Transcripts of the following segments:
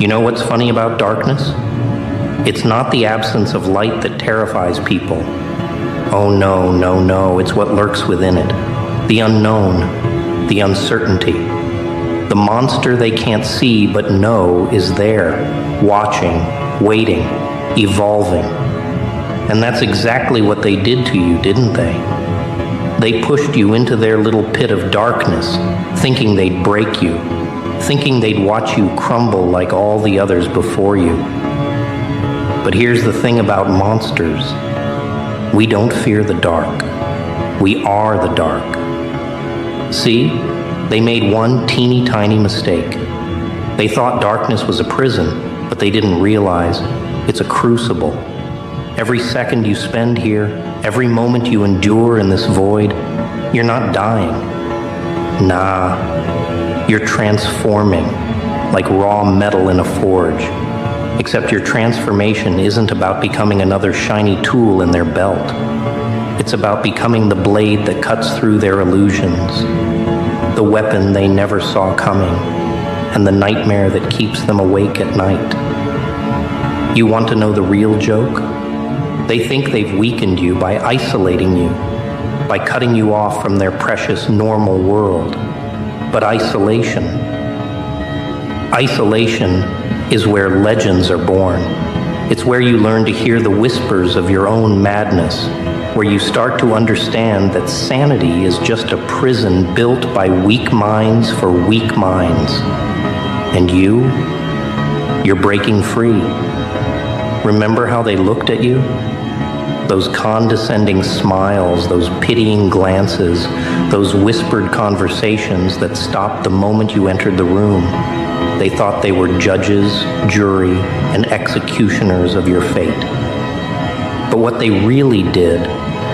You know what's funny about darkness? It's not the absence of light that terrifies people. Oh no, no, no, it's what lurks within it. The unknown, the uncertainty. The monster they can't see but know is there, watching, waiting, evolving. And that's exactly what they did to you, didn't they? They pushed you into their little pit of darkness, thinking they'd break you, thinking they'd watch you crumble like all the others before you. But here's the thing about monsters. We don't fear the dark. We are the dark. See? They made one teeny tiny mistake. They thought darkness was a prison, but they didn't realize it's a crucible. Every second you spend here, every moment you endure in this void, you're not dying. Nah, you're transforming, like raw metal in a forge. Except your transformation isn't about becoming another shiny tool in their belt. It's about becoming the blade that cuts through their illusions, the weapon they never saw coming, and the nightmare that keeps them awake at night. You want to know the real joke? They think they've weakened you by isolating you, by cutting you off from their precious normal world. But isolation is where legends are born. It's where you learn to hear the whispers of your own madness, where you start to understand that sanity is just a prison built by weak minds for weak minds. And you're breaking free. Remember how they looked at you? Those condescending smiles, those pitying glances, those whispered conversations that stopped the moment you entered the room. They thought they were judges, jury, and executioners of your fate. But what they really did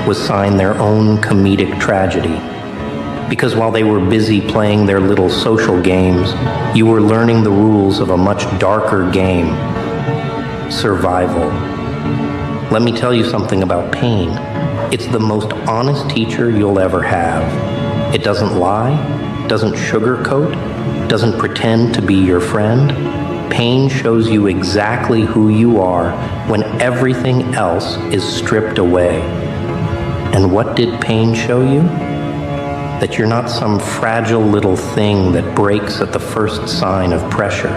was sign their own comedic tragedy. Because while they were busy playing their little social games, you were learning the rules of a much darker game: survival. Let me tell you something about pain. It's the most honest teacher you'll ever have. It doesn't lie, doesn't sugarcoat, doesn't pretend to be your friend. Pain shows you exactly who you are when everything else is stripped away. And what did pain show you? That you're not some fragile little thing that breaks at the first sign of pressure.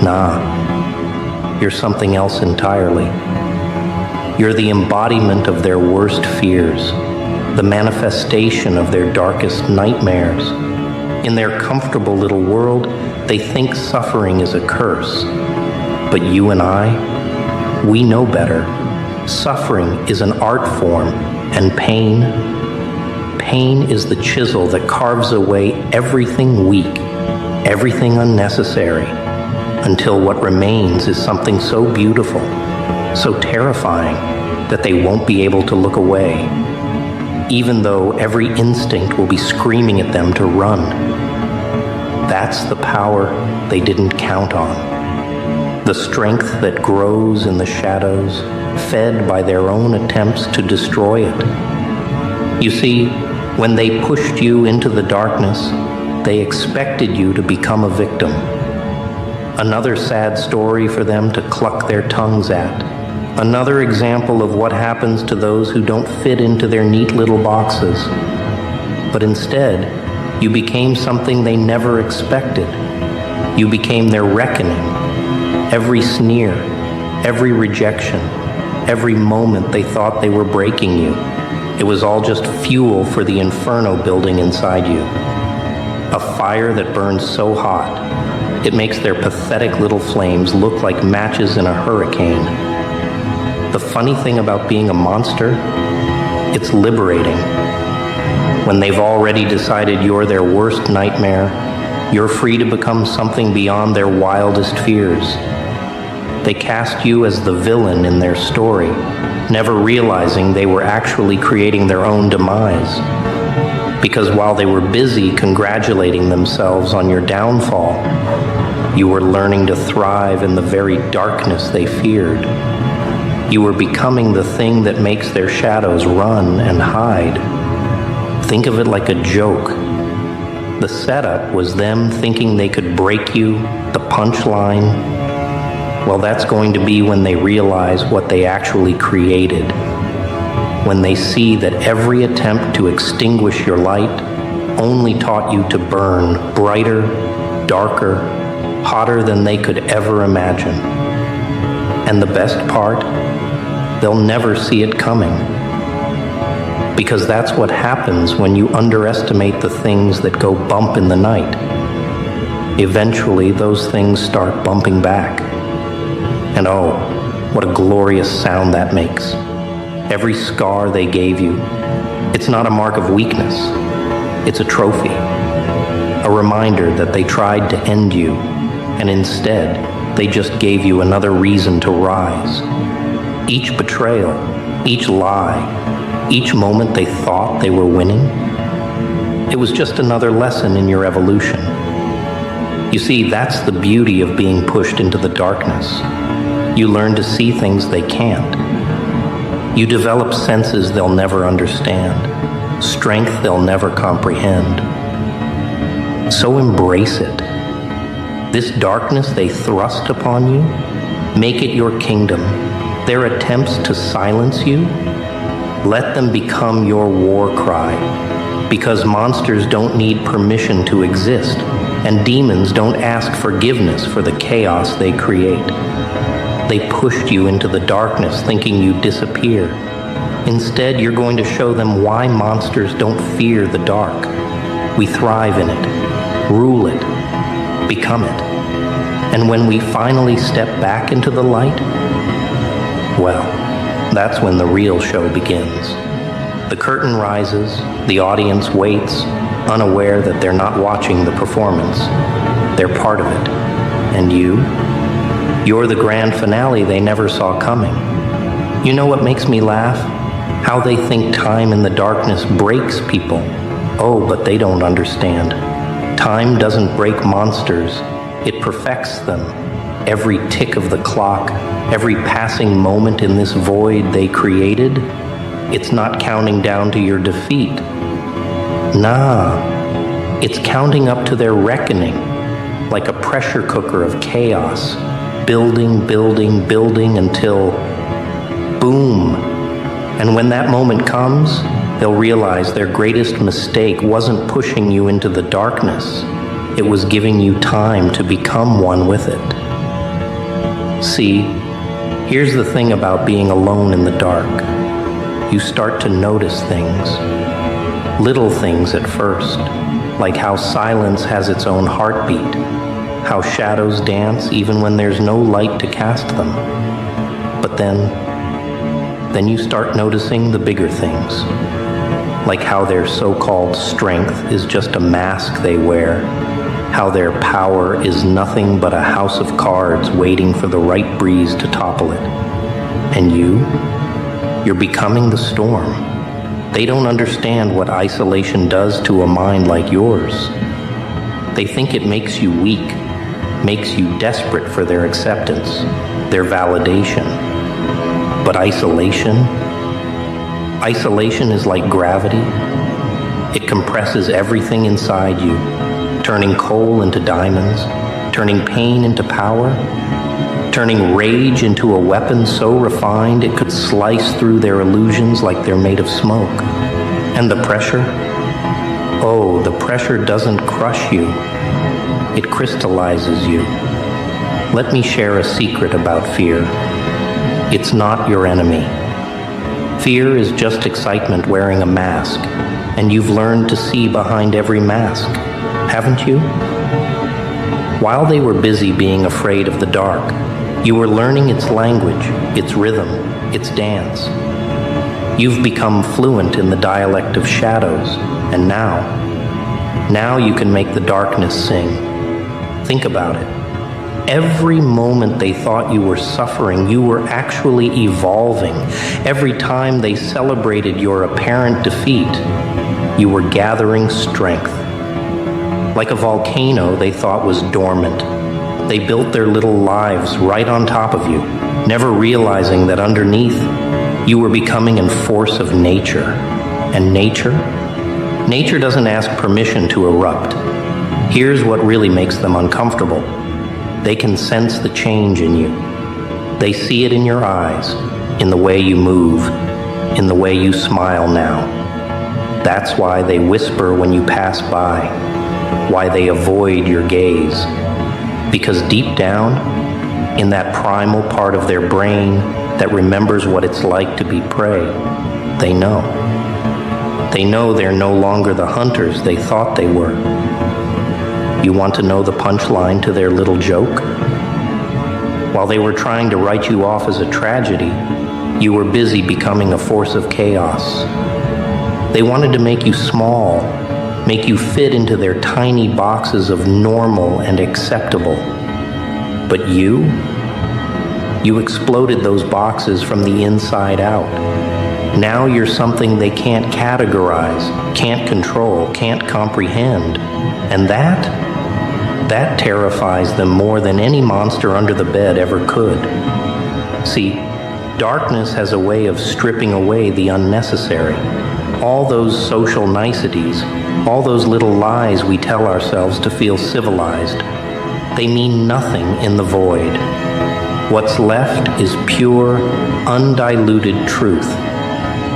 Nah. You're something else entirely. You're the embodiment of their worst fears, the manifestation of their darkest nightmares. In their comfortable little world, they think suffering is a curse. But you and I, we know better. Suffering is an art form, and pain is the chisel that carves away everything weak, everything unnecessary, until what remains is something so beautiful, so terrifying, that they won't be able to look away, even though every instinct will be screaming at them to run. That's the power they didn't count on. The strength that grows in the shadows, fed by their own attempts to destroy it. You see, when they pushed you into the darkness, they expected you to become a victim. Another sad story for them to cluck their tongues at. Another example of what happens to those who don't fit into their neat little boxes. But instead, you became something they never expected. You became their reckoning. Every sneer, every rejection, every moment they thought they were breaking you, it was all just fuel for the inferno building inside you. A fire that burns so hot, it makes their pathetic little flames look like matches in a hurricane. The funny thing about being a monster, it's liberating. When they've already decided you're their worst nightmare, you're free to become something beyond their wildest fears. They cast you as the villain in their story, never realizing they were actually creating their own demise. Because while they were busy congratulating themselves on your downfall, you were learning to thrive in the very darkness they feared. You were becoming the thing that makes their shadows run and hide. Think of it like a joke. The setup was them thinking they could break you, the punchline. Well, that's going to be when they realize what they actually created. When they see that every attempt to extinguish your light only taught you to burn brighter, darker, hotter than they could ever imagine. And the best part, they'll never see it coming. Because that's what happens when you underestimate the things that go bump in the night. Eventually, those things start bumping back. And oh, what a glorious sound that makes. Every scar they gave you, it's not a mark of weakness. It's a trophy. A reminder that they tried to end you, and instead, they just gave you another reason to rise. Each betrayal, each lie, each moment they thought they were winning, it was just another lesson in your evolution. You see, that's the beauty of being pushed into the darkness. You learn to see things they can't. You develop senses they'll never understand, strength they'll never comprehend. So embrace it. This darkness they thrust upon you, make it your kingdom. Their attempts to silence you, let them become your war cry. Because monsters don't need permission to exist, and demons don't ask forgiveness for the chaos they create. They pushed you into the darkness thinking you'd disappear. Instead, you're going to show them why monsters don't fear the dark. We thrive in it, rule it, become it. And when we finally step back into the light, well, that's when the real show begins. The curtain rises, the audience waits, unaware that they're not watching the performance. They're part of it. And you're the grand finale they never saw coming. You know what makes me laugh? How they think time in the darkness breaks people. Oh, but they don't understand. Time doesn't break monsters. It perfects them. Every tick of the clock, every passing moment in this void they created, it's not counting down to your defeat. Nah, it's counting up to their reckoning, like a pressure cooker of chaos, building, building, building until boom. And when that moment comes, they'll realize their greatest mistake wasn't pushing you into the darkness. It was giving you time to become one with it. See, here's the thing about being alone in the dark. You start to notice things. Little things at first, like how silence has its own heartbeat, how shadows dance even when there's no light to cast them. But then you start noticing the bigger things, like how their so-called strength is just a mask they wear, how their power is nothing but a house of cards waiting for the right breeze to topple it. And you're becoming the storm. They don't understand what isolation does to a mind like yours. They think it makes you weak, makes you desperate for their acceptance, their validation. But isolation is like gravity. It compresses everything inside you, turning coal into diamonds, turning pain into power, turning rage into a weapon so refined it could slice through their illusions like they're made of smoke. And the pressure? Oh, the pressure doesn't crush you. It crystallizes you. Let me share a secret about fear. It's not your enemy. Fear is just excitement wearing a mask, and you've learned to see behind every mask, haven't you? While they were busy being afraid of the dark, you were learning its language, its rhythm, its dance. You've become fluent in the dialect of shadows, and now you can make the darkness sing. Think about it. Every moment they thought you were suffering, you were actually evolving. Every time they celebrated your apparent defeat, you were gathering strength. Like a volcano they thought was dormant, they built their little lives right on top of you, never realizing that underneath, you were becoming a force of nature. And nature Nature doesn't ask permission to erupt. Here's what really makes them uncomfortable. They can sense the change in you. They see it in your eyes, in the way you move, in the way you smile now. That's why they whisper when you pass by, why they avoid your gaze. Because deep down, in that primal part of their brain that remembers what it's like to be prey, they know. They know they're no longer the hunters they thought they were. You want to know the punchline to their little joke? While they were trying to write you off as a tragedy, you were busy becoming a force of chaos. They wanted to make you small, make you fit into their tiny boxes of normal and acceptable. But you exploded those boxes from the inside out. Now you're something they can't categorize, can't control, can't comprehend. And that terrifies them more than any monster under the bed ever could. See, darkness has a way of stripping away the unnecessary. All those social niceties, all those little lies we tell ourselves to feel civilized, they mean nothing in the void. What's left is pure, undiluted truth.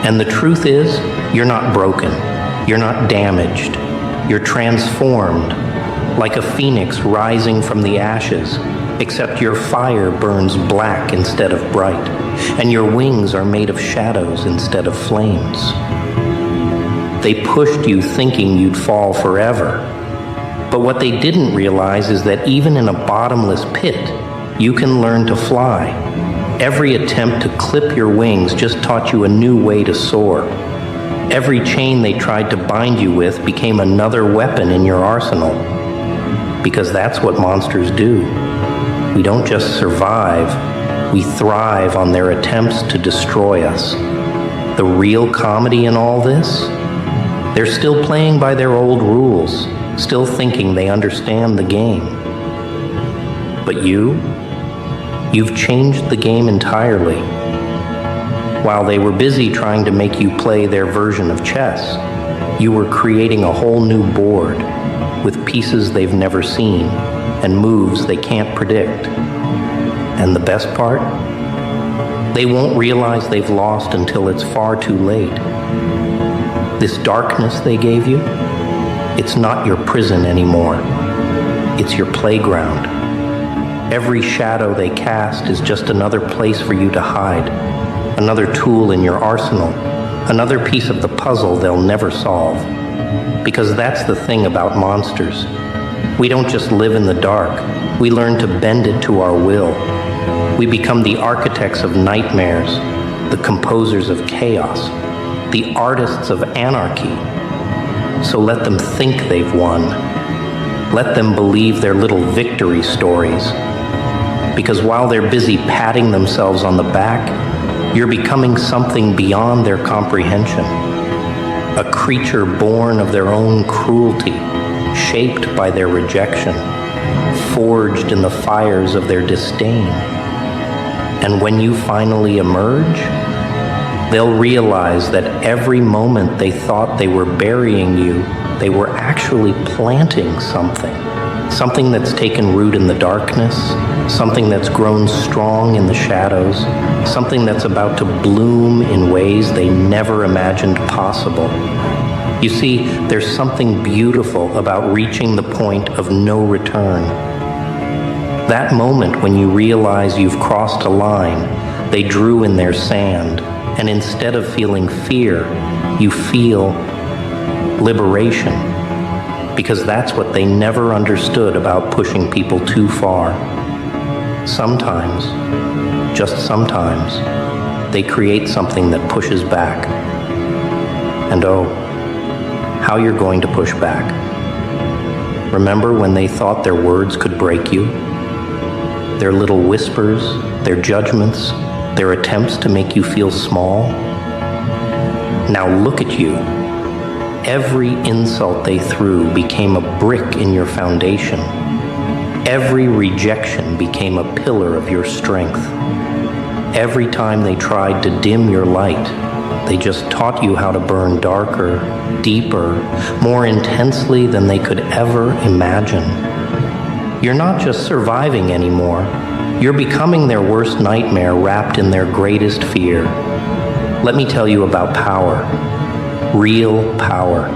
And the truth is, you're not broken, you're not damaged, you're transformed, like a phoenix rising from the ashes, except your fire burns black instead of bright, and your wings are made of shadows instead of flames. They pushed you thinking you'd fall forever. But what they didn't realize is that even in a bottomless pit, you can learn to fly. Every attempt to clip your wings just taught you a new way to soar. Every chain they tried to bind you with became another weapon in your arsenal. Because that's what monsters do. We don't just survive, we thrive on their attempts to destroy us. The real comedy in all this? They're still playing by their old rules, still thinking they understand the game. But you've changed the game entirely. While they were busy trying to make you play their version of chess, you were creating a whole new board with pieces they've never seen and moves they can't predict. And the best part? They won't realize they've lost until it's far too late. This darkness they gave you, it's not your prison anymore. It's your playground. Every shadow they cast is just another place for you to hide, another tool in your arsenal, another piece of the puzzle they'll never solve. Because that's the thing about monsters. We don't just live in the dark, we learn to bend it to our will. We become the architects of nightmares, the composers of chaos, the artists of anarchy. So let them think they've won. Let them believe their little victory stories. Because while they're busy patting themselves on the back, you're becoming something beyond their comprehension. A creature born of their own cruelty, shaped by their rejection, forged in the fires of their disdain. And when you finally emerge, they'll realize that every moment they thought they were burying you, they were actually planting something. Something that's taken root in the darkness, something that's grown strong in the shadows, something that's about to bloom in ways they never imagined possible. You see, there's something beautiful about reaching the point of no return. That moment when you realize you've crossed a line they drew in their sand, and instead of feeling fear, you feel liberation. Because that's what they never understood about pushing people too far. Sometimes, just sometimes, they create something that pushes back. And oh, how you're going to push back. Remember when they thought their words could break you? Their little whispers, their judgments, their attempts to make you feel small? Now look at you. Every insult they threw became a brick in your foundation. Every rejection became a pillar of your strength. Every time they tried to dim your light, They just taught you how to burn darker, deeper, more intensely than they could ever imagine. You're not just surviving anymore. You're becoming their worst nightmare wrapped in their greatest fear. Let me tell you about power. Real power.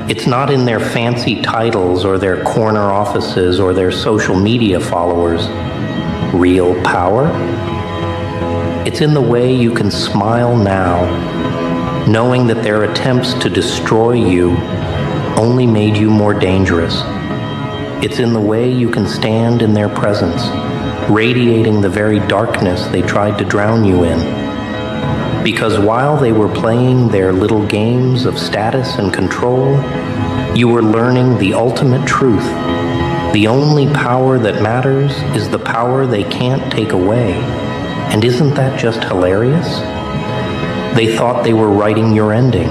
It's not in their fancy titles or their corner offices or their social media followers. Real power? It's in the way you can smile now, knowing that their attempts to destroy you only made you more dangerous. It's in the way you can stand in their presence, radiating the very darkness they tried to drown you in. Because while they were playing their little games of status and control, you were learning the ultimate truth. The only power that matters is the power they can't take away. And isn't that just hilarious? They thought they were writing your ending,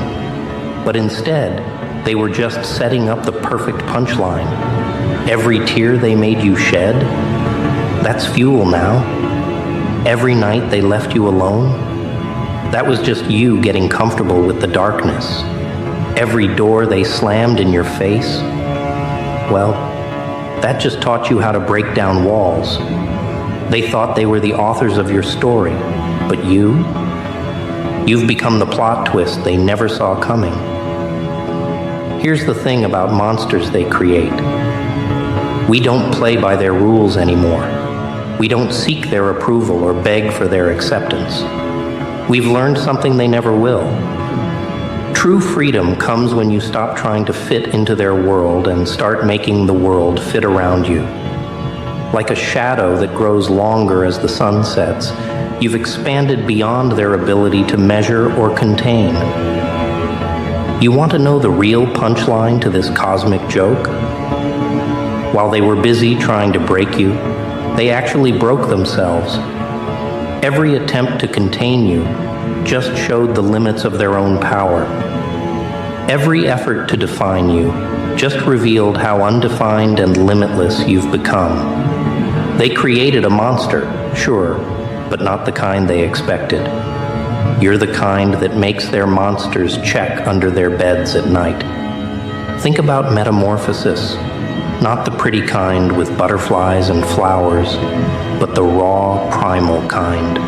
but instead, they were just setting up the perfect punchline. Every tear they made you shed, that's fuel now. Every night they left you alone, that was just you getting comfortable with the darkness. Every door they slammed in your face, well, that just taught you how to break down walls. They thought they were the authors of your story, but you've become the plot twist they never saw coming. Here's the thing about monsters they create. We don't play by their rules anymore. We don't seek their approval or beg for their acceptance. We've learned something they never will. True freedom comes when you stop trying to fit into their world and start making the world fit around you. Like a shadow that grows longer as the sun sets, you've expanded beyond their ability to measure or contain. You want to know the real punchline to this cosmic joke? While they were busy trying to break you, they actually broke themselves. Every attempt to contain you just showed the limits of their own power. Every effort to define you just revealed how undefined and limitless you've become. They created a monster, sure, but not the kind they expected. You're the kind that makes their monsters check under their beds at night. Think about metamorphosis, not the pretty kind with butterflies and flowers, but the raw, primal kind.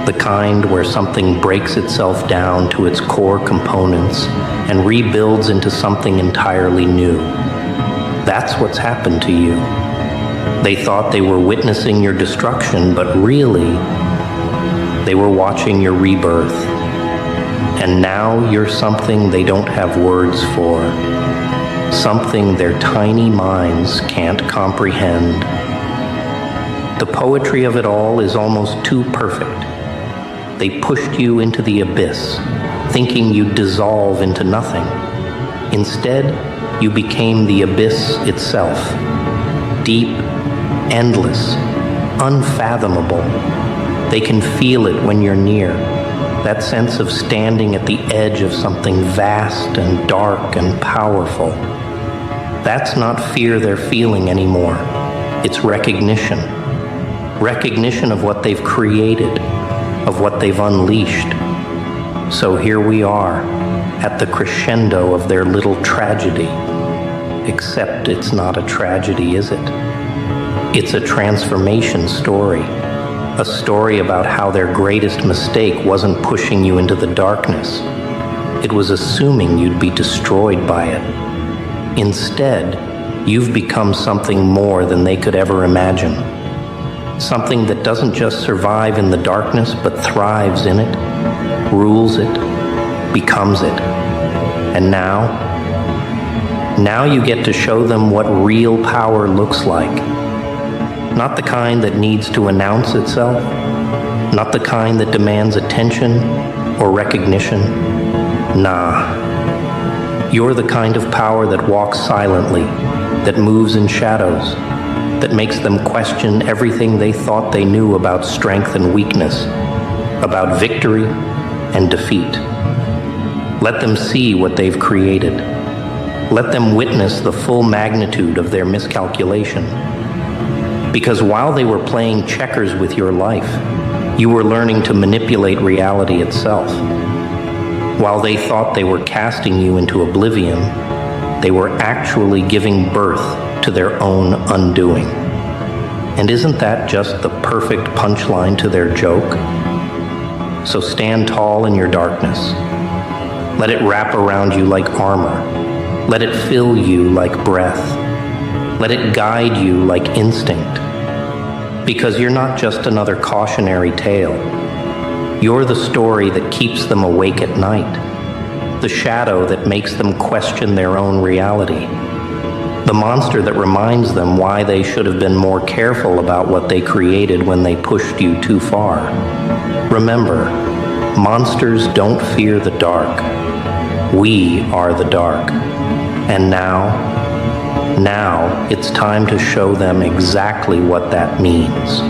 The kind where something breaks itself down to its core components and rebuilds into something entirely new. That's what's happened to you. They thought they were witnessing your destruction, but really, they were watching your rebirth. And now you're something they don't have words for, something their tiny minds can't comprehend. The poetry of it all is almost too perfect. They pushed you into the abyss, thinking you'd dissolve into nothing. Instead, you became the abyss itself. Deep, endless, unfathomable. They can feel it when you're near, that sense of standing at the edge of something vast and dark and powerful. That's not fear they're feeling anymore. It's recognition. Recognition of what they've created, of what they've unleashed. So here we are, at the crescendo of their little tragedy. Except it's not a tragedy, is it? It's a transformation story. A story about how their greatest mistake wasn't pushing you into the darkness. It was assuming you'd be destroyed by it. Instead, you've become something more than they could ever imagine. Something that doesn't just survive in the darkness, but thrives in it, rules it, becomes it. And now you get to show them what real power looks like. Not the kind that needs to announce itself, not the kind that demands attention or recognition. Nah. You're the kind of power that walks silently, that moves in shadows, that makes them question everything they thought they knew about strength and weakness, about victory and defeat. Let them see what they've created. Let them witness the full magnitude of their miscalculation. Because while they were playing checkers with your life, you were learning to manipulate reality itself. While they thought they were casting you into oblivion, they were actually giving birth to their own undoing. And isn't that just the perfect punchline to their joke? So stand tall in your darkness. Let it wrap around you like armor. Let it fill you like breath. Let it guide you like instinct. Because you're not just another cautionary tale. You're the story that keeps them awake at night. The shadow that makes them question their own reality. The monster that reminds them why they should have been more careful about what they created when they pushed you too far. Remember, monsters don't fear the dark. We are the dark. And now it's time to show them exactly what that means.